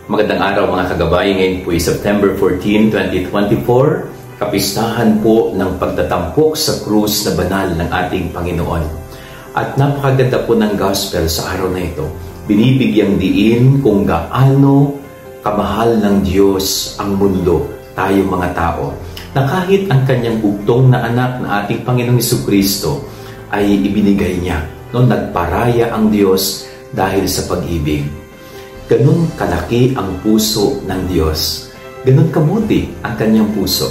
Magandang araw mga kagabay. Ngayon po ay September 14, 2024. Kapistahan po ng pagtatampok sa krus na banal ng ating Panginoon. At napakaganda po ng gospel sa araw na ito. Binibigyang diin kung gaano kamahal ng Diyos ang mundo, tayong mga tao, na kahit ang kanyang bugtong na anak na ating Panginoong Jesucristo ay ibinigay niya. No, nagparaya ang Diyos dahil sa pag-ibig. Ganun kalaki ang puso ng Diyos. Ganun kabuti ang kanyang puso.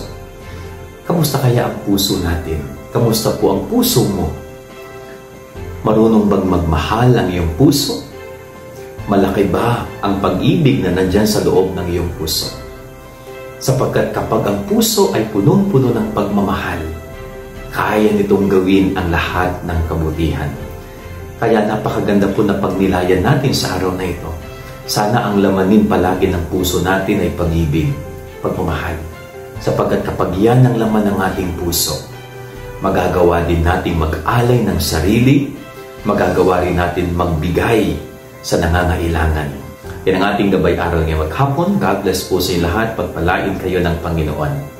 Kamusta kaya ang puso natin? Kamusta po ang puso mo? Marunong bang magmahal ang iyong puso? Malaki ba ang pag-ibig na nandyan sa loob ng iyong puso? Sapagkat kapag ang puso ay punong-puno ng pagmamahal, kaya nitong gawin ang lahat ng kabutihan. Kaya napakaganda po na pagnilayan natin sa araw na ito. Sana ang lamanin palagi ng puso natin ay pag-ibig, pagmamahal. Sapagkat kapag yan ang laman ng ating puso, magagawa din natin mag-alay ng sarili, magagawa rin natin magbigay sa nangangailangan. Yan ang ating gabay araw ngayong maghapon. God bless po sa inyo lahat. Pagpalain kayo ng Panginoon.